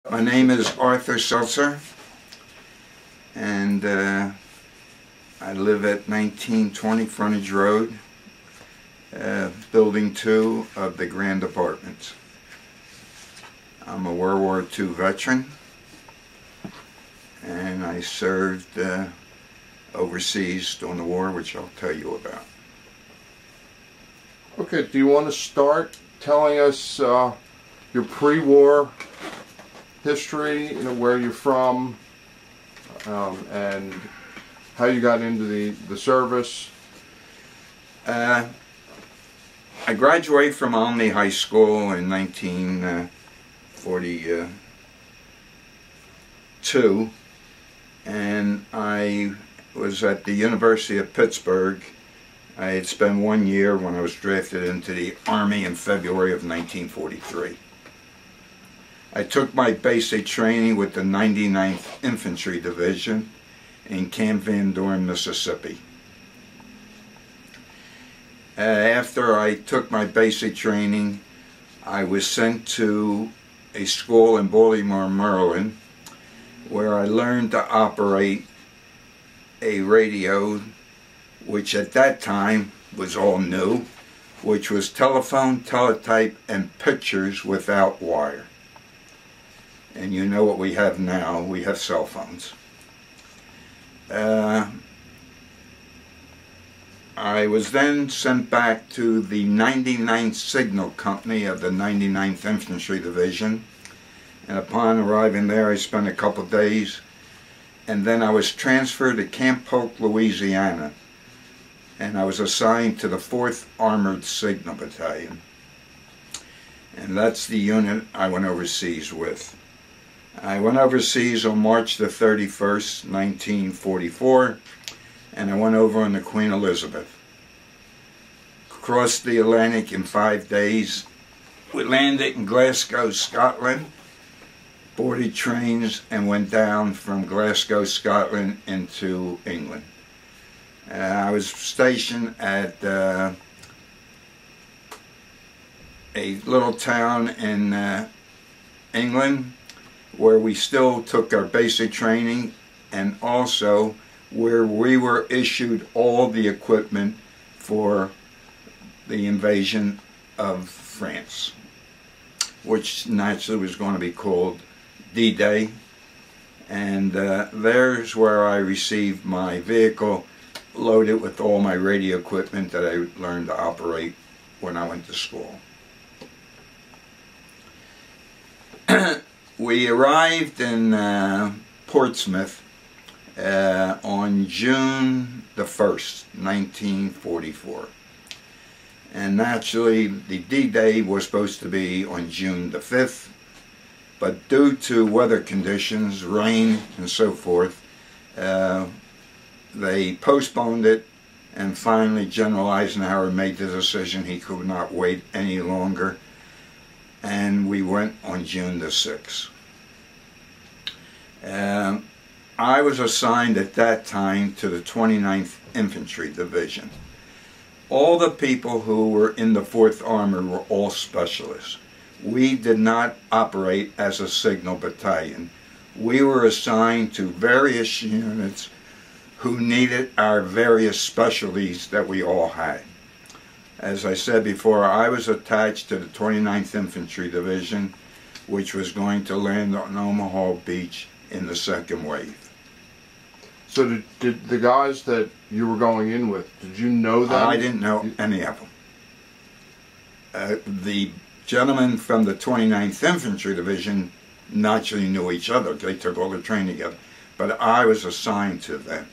My name is Arthur Seltzer, and I live at 1920 Frontage Road, Building 2 of the Grand Apartments. I'm a World War II veteran, and I served overseas during the war, which I'll tell you about. Okay, do you want to start telling us your pre-war history, where you're from, and how you got into the service? I graduated from Olney High School in 1942, and I was at the University of Pittsburgh. I had spent 1 year when I was drafted into the Army in February of 1943. I took my basic training with the 99th Infantry Division in Camp Van Dorn, Mississippi. After I took my basic training, I was sent to a school in Baltimore, Maryland, where I learned to operate a radio, which at that time was all new, which was telephone, teletype, and pictures without wire. And you know what we have now, we have cell phones. I was then sent back to the 99th Signal Company of the 99th Infantry Division, and upon arriving there I spent a couple of days, and then I was transferred to Camp Polk, Louisiana, and I was assigned to the 4th Armored Signal Battalion, and that's the unit I went overseas with. I went overseas on March the 31st, 1944, and I went over on the Queen Elizabeth. Crossed the Atlantic in 5 days. We landed in Glasgow, Scotland, boarded trains, and went down from Glasgow, Scotland into England. I was stationed at a little town in England, where we still took our basic training, and also where we were issued all the equipment for the invasion of France, which naturally was going to be called D-Day. And there's where I received my vehicle loaded with all my radio equipment that I learned to operate when I went to school. We arrived in Portsmouth on June the 1st, 1944. And naturally, the D-Day was supposed to be on June the 5th, but due to weather conditions, rain and so forth, they postponed it, and finally General Eisenhower made the decision he could not wait any longer, and we went on June the 6th. I was assigned at that time to the 29th Infantry Division. All the people who were in the 4th Armor were all specialists. We did not operate as a signal battalion. We were assigned to various units who needed our various specialties that we all had. As I said before, I was attached to the 29th Infantry Division, which was going to land on Omaha Beach in the second wave. So did the guys that you were going in with, did you know them? I didn't know any of them. The gentlemen from the 29th Infantry Division naturally knew each other. They took all the training together. But I was assigned to them.